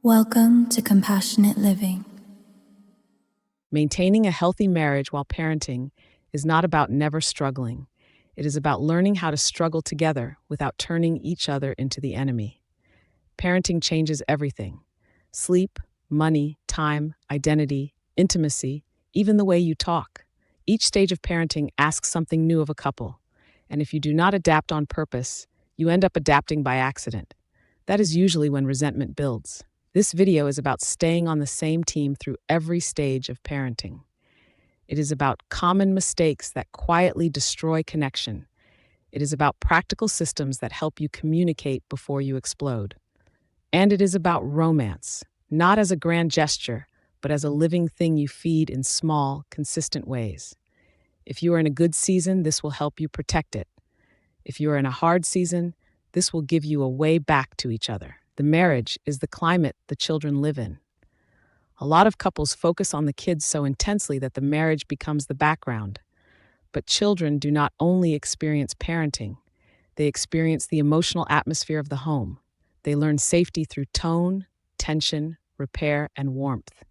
Welcome to Compassionate Living. Maintaining a healthy marriage while parenting is not about never struggling. It is about learning how to struggle together without turning each other into the enemy. Parenting changes everything: sleep, money, time, identity, intimacy, even the way you talk. Each stage of parenting asks something new of a couple, and if you do not adapt on purpose, you end up adapting by accident. That is usually when resentment builds. This video is about staying on the same team through every stage of parenting. It is about common mistakes that quietly destroy connection. It is about practical systems that help you communicate before you explode. And it is about romance, not as a grand gesture, but as a living thing you feed in small, consistent ways. If you are in a good season, this will help you protect it. If you are in a hard season, this will give you a way back to each other. The marriage is the climate the children live in. A lot of couples focus on the kids so intensely that the marriage becomes the background. But children do not only experience parenting, they experience the emotional atmosphere of the home. They learn safety through tone, tension, repair, and warmth.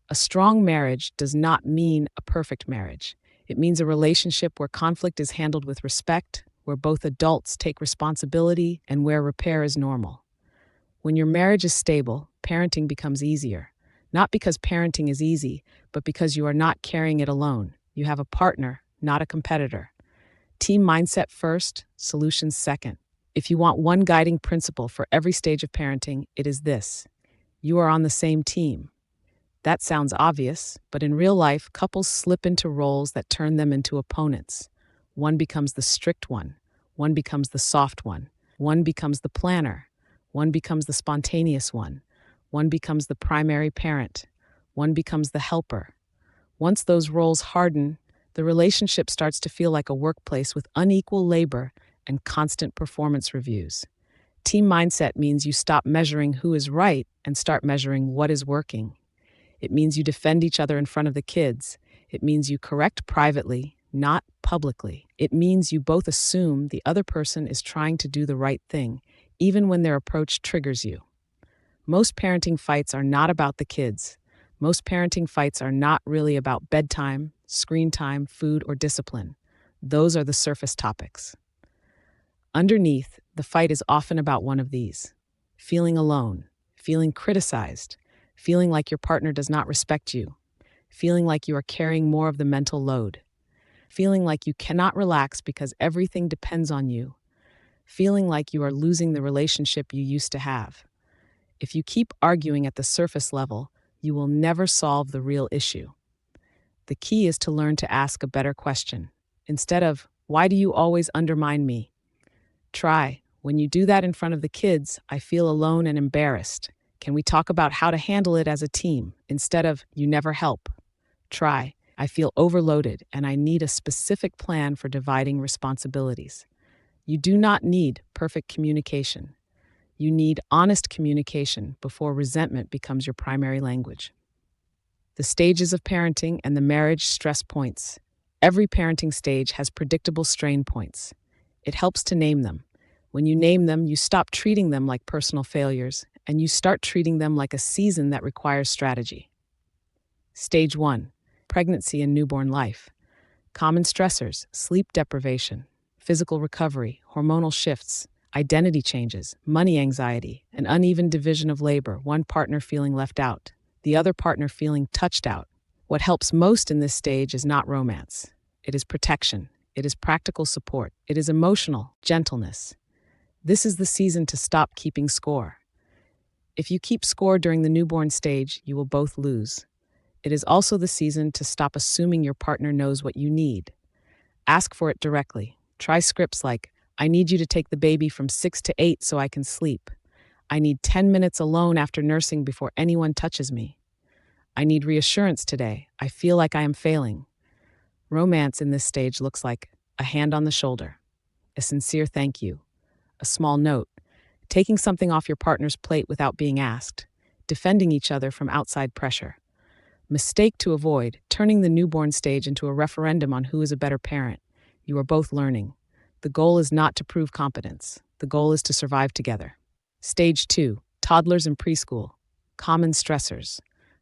A strong marriage does not mean a perfect marriage. It means a relationship where conflict is handled with respect, where both adults take responsibility, and where repair is normal. When your marriage is stable, parenting becomes easier. Not because parenting is easy, but because you are not carrying it alone. You have a partner, not a competitor. Team mindset first, solutions second. If you want one guiding principle for every stage of parenting, it is this: you are on the same team. That sounds obvious, but in real life, couples slip into roles that turn them into opponents. One becomes the strict one becomes the soft one becomes the planner, one becomes the spontaneous one becomes the primary parent, one becomes the helper. Once those roles harden, the relationship starts to feel like a workplace with unequal labor and constant performance reviews. Team mindset means you stop measuring who is right and start measuring what is working. It means you defend each other in front of the kids. It means you correct privately, not publicly. It means you both assume the other person is trying to do the right thing, even when their approach triggers you. Most parenting fights are not about the kids. Most parenting fights are not really about bedtime, screen time, food, or discipline. Those are the surface topics. Underneath, the fight is often about one of these: feeling alone, feeling criticized, feeling like your partner does not respect you, feeling like you are carrying more of the mental load, feeling like you cannot relax because everything depends on you, feeling like you are losing the relationship you used to have. If you keep arguing at the surface level, you will never solve the real issue. The key is to learn to ask a better question. Instead of, "Why do you always undermine me?" Try, "When you do that in front of the kids, I feel alone and embarrassed. Can we talk about how to handle it as a team?" Instead of, "You never help." Try, "I feel overloaded and I need a specific plan for dividing responsibilities." You do not need perfect communication. You need honest communication before resentment becomes your primary language. The stages of parenting and the marriage stress points. Every parenting stage has predictable strain points. It helps to name them. When you name them, you stop treating them like personal failures, and you start treating them like a season that requires strategy. Stage 1: pregnancy and newborn life. Common stressors: sleep deprivation, physical recovery, hormonal shifts, identity changes, money anxiety, an uneven division of labor, one partner feeling left out, the other partner feeling touched out. What helps most in this stage is not romance. It is protection. It is practical support. It is emotional gentleness. This is the season to stop keeping score. If you keep score during the newborn stage, you will both lose. It is also the season to stop assuming your partner knows what you need. Ask for it directly. Try scripts like, "I need you to take the baby from 6 to 8 so I can sleep. I need 10 minutes alone after nursing before anyone touches me. I need reassurance today. I feel like I am failing." Romance in this stage looks like a hand on the shoulder, a sincere thank you, a small note, taking something off your partner's plate without being asked, defending each other from outside pressure. Mistake to avoid: turning the newborn stage into a referendum on who is a better parent. You are both learning. The goal is not to prove competence. The goal is to survive together. Stage 2: Toddlers in preschool, common stressors,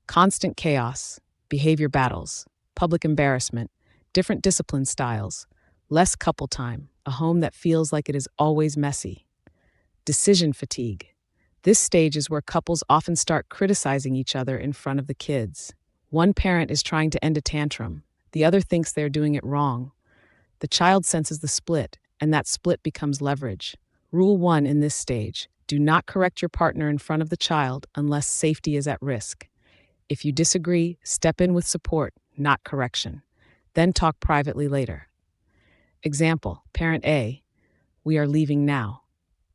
constant chaos, behavior battles, public embarrassment, different discipline styles, less couple time, a home that feels like it is always messy. Decision fatigue. This stage is where couples often start criticizing each other in front of the kids. One parent is trying to end a tantrum, the other thinks they're doing it wrong. The child senses the split, and that split becomes leverage. Rule 1 in this stage: do not correct your partner in front of the child unless safety is at risk. If you disagree, step in with support, not correction. Then talk privately later. Example: Parent A, "We are leaving now."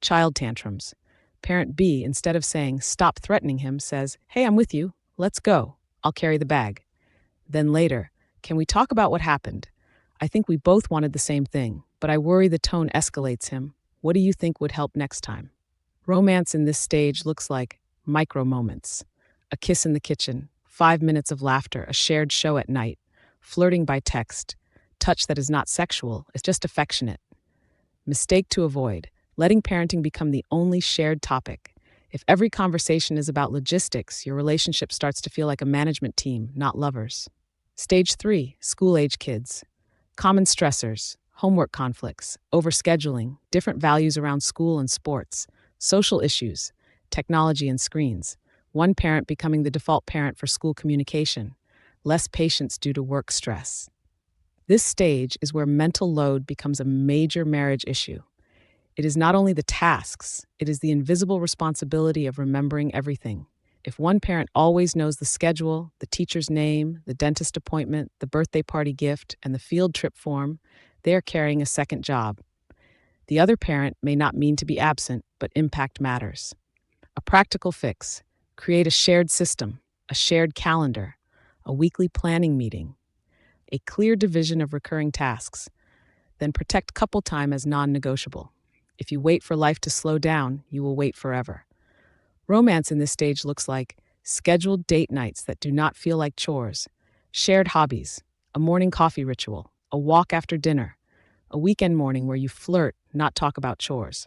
Child tantrums. Parent B, instead of saying, "Stop threatening him," says, "Hey, I'm with you. Let's go. I'll carry the bag." Then later, "Can we talk about what happened? I think we both wanted the same thing, but I worry the tone escalates him. What do you think would help next time?" Romance in this stage looks like micro moments: a kiss in the kitchen, 5 minutes of laughter, a shared show at night, flirting by text, touch that is not sexual, it's just affectionate. Mistake to avoid: letting parenting become the only shared topic. If every conversation is about logistics, your relationship starts to feel like a management team, not lovers. Stage 3, school-age kids. Common stressors, homework conflicts, overscheduling, different values around school and sports, social issues, technology and screens, one parent becoming the default parent for school communication, less patience due to work stress. This stage is where mental load becomes a major marriage issue. It is not only the tasks, it is the invisible responsibility of remembering everything. If one parent always knows the schedule, the teacher's name, the dentist appointment, the birthday party gift, and the field trip form, they are carrying a second job. The other parent may not mean to be absent, but impact matters. A practical fix: create a shared system, a shared calendar, a weekly planning meeting, a clear division of recurring tasks. Then protect couple time as non-negotiable. If you wait for life to slow down, you will wait forever. Romance in this stage looks like scheduled date nights that do not feel like chores, shared hobbies, a morning coffee ritual, a walk after dinner, a weekend morning where you flirt, not talk about chores.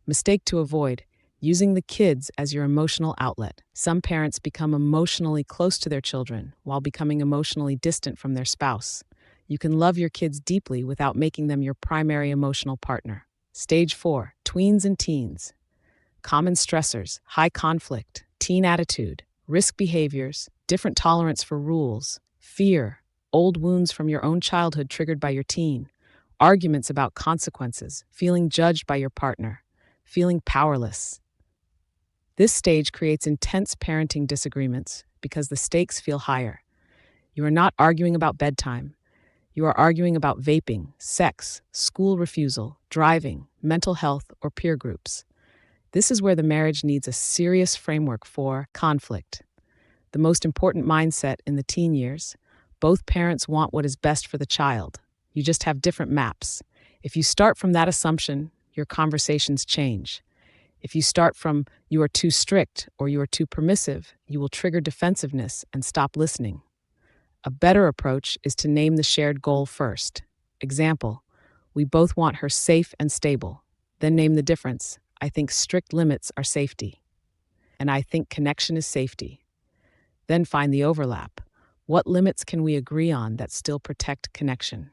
Mistake to avoid: using the kids as your emotional outlet. Some parents become emotionally close to their children while becoming emotionally distant from their spouse. You can love your kids deeply without making them your primary emotional partner. Stage 4, tweens and teens. Common stressors, high conflict, teen attitude, risk behaviors, different tolerance for rules, fear, old wounds from your own childhood triggered by your teen, arguments about consequences, feeling judged by your partner, feeling powerless. This stage creates intense parenting disagreements because the stakes feel higher. You are not arguing about bedtime. You are arguing about vaping, sex, school refusal, driving, mental health, or peer groups. This is where the marriage needs a serious framework for conflict. The most important mindset in the teen years: both parents want what is best for the child. You just have different maps. If you start from that assumption, your conversations change. If you start from "you are too strict" or "you are too permissive," you will trigger defensiveness and stop listening. A better approach is to name the shared goal first. Example: we both want her safe and stable. Then name the difference. I think strict limits are safety, and I think connection is safety. Then find the overlap. What limits can we agree on that still protect connection?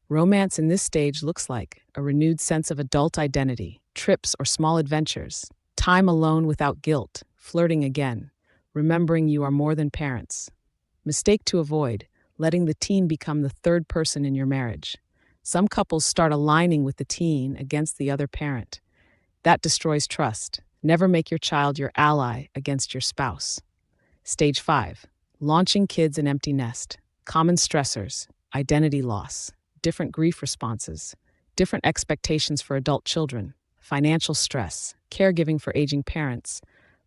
Romance in this stage looks like a renewed sense of adult identity, trips or small adventures, time alone without guilt, flirting again, remembering you are more than parents. Mistake to avoid: letting the teen become the third person in your marriage. Some couples start aligning with the teen against the other parent. That destroys trust. Never make your child your ally against your spouse. Stage 5, launching kids in empty nest. Common stressors, identity loss, different grief responses, different expectations for adult children, financial stress, caregiving for aging parents,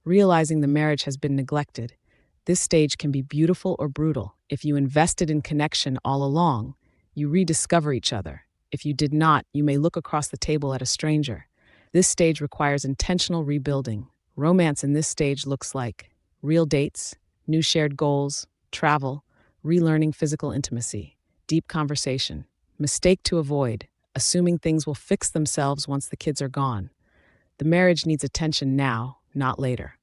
realizing the marriage has been neglected. This stage can be beautiful or brutal. If you invested in connection all along, you rediscover each other. If you did not, you may look across the table at a stranger. This stage requires intentional rebuilding. Romance in this stage looks like real dates, new shared goals, travel, relearning physical intimacy, deep conversation. Mistake to avoid: assuming things will fix themselves once the kids are gone. The marriage needs attention now, not later.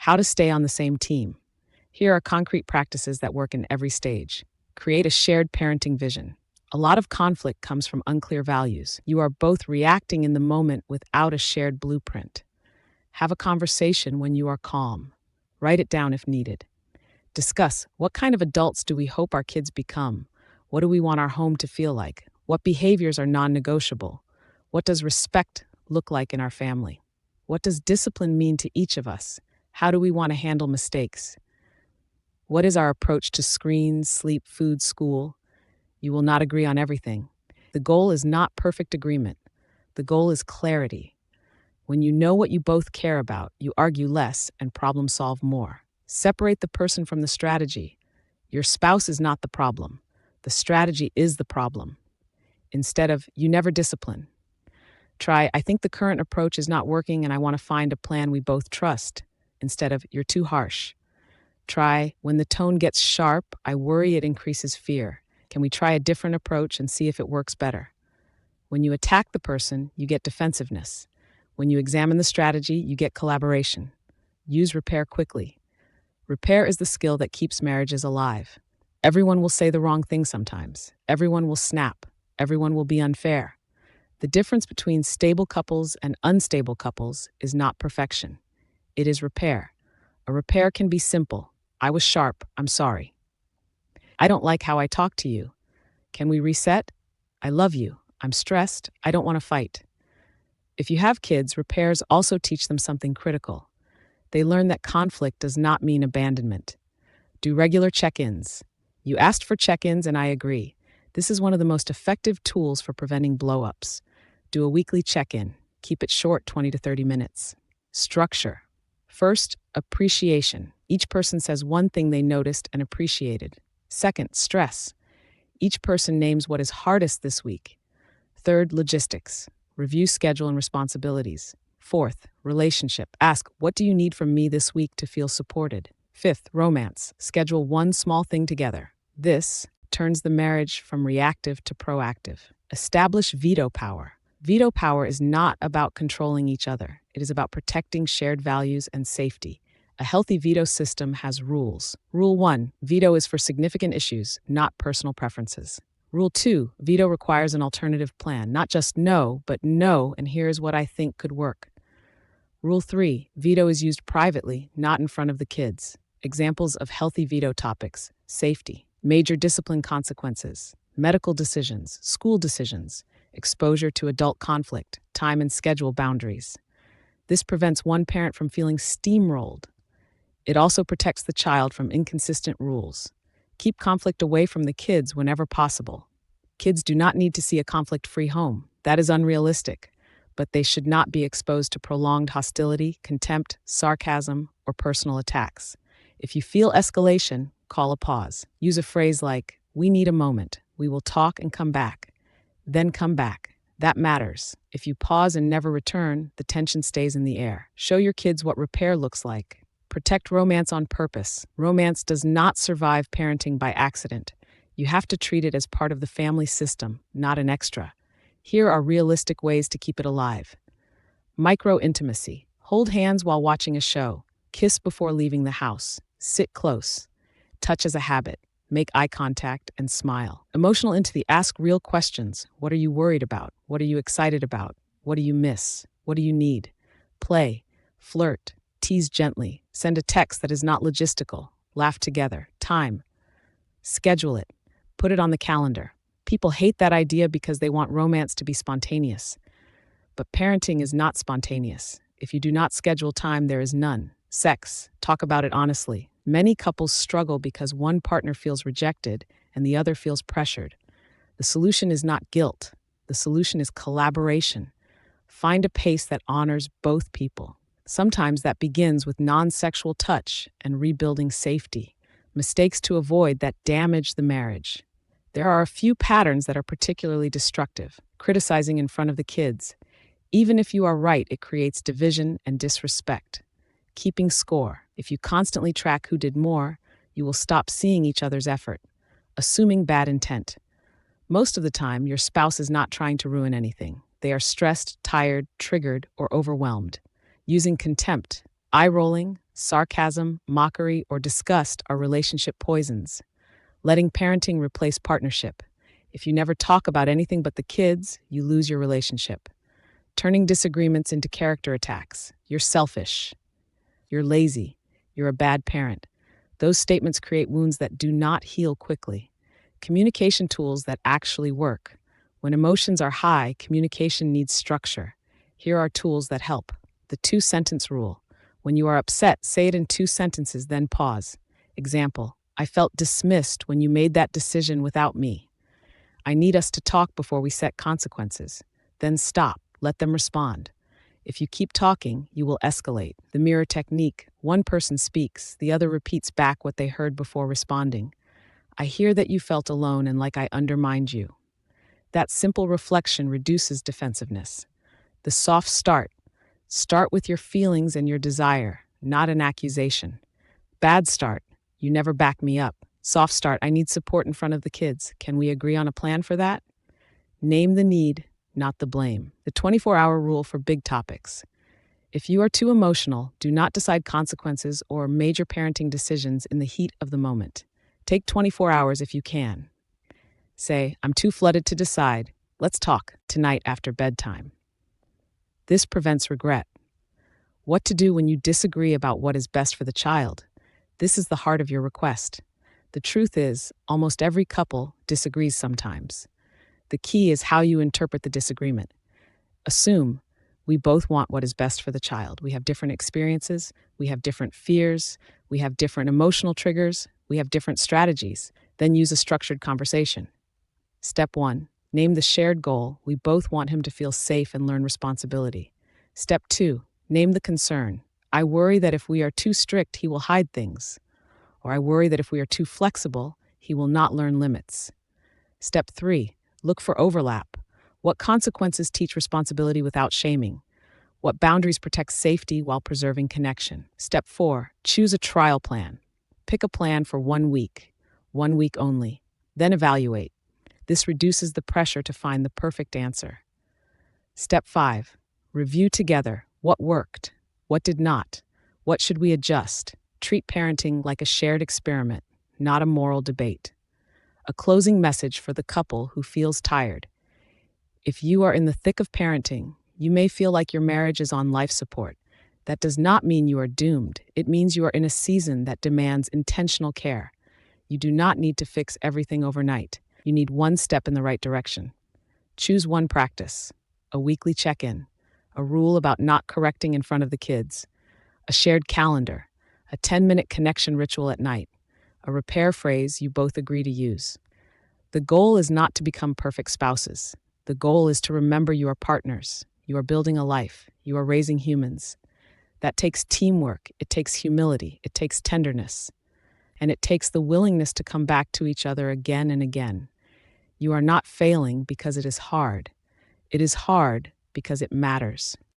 How to stay on the same team. Here are concrete practices that work in every stage. Create a shared parenting vision. A lot of conflict comes from unclear values. You are both reacting in the moment without a shared blueprint. Have a conversation when you are calm. Write it down if needed. Discuss what kind of adults do we hope our kids become? What do we want our home to feel like? What behaviors are non-negotiable? What does respect look like in our family? What does discipline mean to each of us? How do we want to handle mistakes? What is our approach to screens, sleep, food, school? You will not agree on everything. The goal is not perfect agreement. The goal is clarity. When you know what you both care about, you argue less and problem solve more. Separate the person from the strategy. Your spouse is not the problem. The strategy is the problem. Instead of, you never discipline. Try, I think the current approach is not working and I want to find a plan we both trust. Instead of, you're too harsh. Try, when the tone gets sharp, I worry it increases fear. Can we try a different approach and see if it works better? When you attack the person, you get defensiveness. When you examine the strategy, you get collaboration. Use repair quickly. Repair is the skill that keeps marriages alive. Everyone will say the wrong thing sometimes. Everyone will snap. Everyone will be unfair. The difference between stable couples and unstable couples is not perfection. It is repair. A repair can be simple. I was sharp. I'm sorry. I don't like how I talk to you. Can we reset? I love you. I'm stressed. I don't want to fight. If you have kids, repairs also teach them something critical. They learn that conflict does not mean abandonment. Do regular check-ins. You asked for check-ins and I agree. This is one of the most effective tools for preventing blow-ups. Do a weekly check-in. Keep it short, 20 to 30 minutes. Structure. First, appreciation. Each person says one thing they noticed and appreciated. Second, stress. Each person names what is hardest this week. Third, logistics. Review schedule and responsibilities. Fourth, relationship. Ask, what do you need from me this week to feel supported? Fifth, romance. Schedule one small thing together. This turns the marriage from reactive to proactive. Establish veto power. Veto power is not about controlling each other. It is about protecting shared values and safety. A healthy veto system has rules. Rule 1, veto is for significant issues, not personal preferences. Rule 2, veto requires an alternative plan, not just no, but no, and here's what I think could work. Rule 3, veto is used privately, not in front of the kids. Examples of healthy veto topics: safety, major discipline consequences, medical decisions, school decisions, exposure to adult conflict, time and schedule boundaries. This prevents one parent from feeling steamrolled. It also protects the child from inconsistent rules. Keep conflict away from the kids whenever possible. Kids do not need to see a conflict-free home. That is unrealistic. But they should not be exposed to prolonged hostility, contempt, sarcasm, or personal attacks. If you feel escalation, call a pause. Use a phrase like, we need a moment. We will talk and come back. Then come back. That matters. If you pause and never return, the tension stays in the air. Show your kids what repair looks like. Protect romance on purpose. Romance does not survive parenting by accident. You have to treat it as part of the family system, not an extra. Here are realistic ways to keep it alive. Micro-intimacy. Hold hands while watching a show. Kiss before leaving the house. Sit close. Touch as a habit. Make eye contact and smile. Emotional intimacy. Ask real questions. What are you worried about? What are you excited about? What do you miss? What do you need? Play. Flirt. Tease gently. Send a text that is not logistical. Laugh together. Time. Schedule it. Put it on the calendar. People hate that idea because they want romance to be spontaneous. But parenting is not spontaneous. If you do not schedule time, there is none. Sex. Talk about it honestly. Many couples struggle because one partner feels rejected and the other feels pressured. The solution is not guilt. The solution is collaboration. Find a pace that honors both people. Sometimes that begins with non-sexual touch and rebuilding safety. Mistakes to avoid that damage the marriage. There are a few patterns that are particularly destructive. Criticizing in front of the kids. Even if you are right, it creates division and disrespect. Keeping score. If you constantly track who did more, you will stop seeing each other's effort. Assuming bad intent. Most of the time, your spouse is not trying to ruin anything. They are stressed, tired, triggered, or overwhelmed. Using contempt, eye-rolling, Sarcasm, mockery, or disgust are relationship poisons. Letting parenting replace partnership. If you never talk about anything but the kids, you lose your relationship. Turning disagreements into character attacks. You're selfish. You're lazy. You're a bad parent. Those statements create wounds that do not heal quickly. Communication tools that actually work. When emotions are high, communication needs structure. Here are tools that help. The two-sentence rule. When you are upset, say it in 2 sentences, then pause. Example, I felt dismissed when you made that decision without me. I need us to talk before we set consequences. Then stop, let them respond. If you keep talking, you will escalate. The mirror technique. One person speaks, the other repeats back what they heard before responding. I hear that you felt alone and like I undermined you. That simple reflection reduces defensiveness. The soft start. Start with your feelings and your desire, not an accusation. Bad start. You never back me up. Soft start. I need support in front of the kids. Can we agree on a plan for that? Name the need, not the blame. The 24-hour rule for big topics. If you are too emotional, do not decide consequences or major parenting decisions in the heat of the moment. Take 24 hours if you can. Say, I'm too flooded to decide. Let's talk tonight after bedtime. This prevents regret. What to do when you disagree about what is best for the child. This is the heart of your request. The truth is, almost every couple disagrees sometimes. The key is how you interpret the disagreement. Assume we both want what is best for the child. We have different experiences, we have different fears, we have different emotional triggers, we have different strategies. Then use a structured conversation. Step 1. Name the shared goal. We both want him to feel safe and learn responsibility. Step 2. Name the concern. I worry that if we are too strict, he will hide things. Or I worry that if we are too flexible, he will not learn limits. Step 3. Look for overlap. What consequences teach responsibility without shaming? What boundaries protect safety while preserving connection? Step 4. Choose a trial plan. Pick a plan for 1 week only. Then evaluate. This reduces the pressure to find the perfect answer. Step 5. Review together. What worked? What did not? What should we adjust? Treat parenting like a shared experiment, not a moral debate. A closing message for the couple who feels tired. If you are in the thick of parenting, you may feel like your marriage is on life support. That does not mean you are doomed. It means you are in a season that demands intentional care. You do not need to fix everything overnight. You need one step in the right direction. Choose one practice, a weekly check-in, a rule about not correcting in front of the kids, a shared calendar, a 10-minute connection ritual at night, a repair phrase you both agree to use. The goal is not to become perfect spouses. The goal is to remember you are partners. You are building a life. You are raising humans. That takes teamwork. It takes humility. It takes tenderness. And it takes the willingness to come back to each other again and again. You are not failing because it is hard. It is hard because it matters.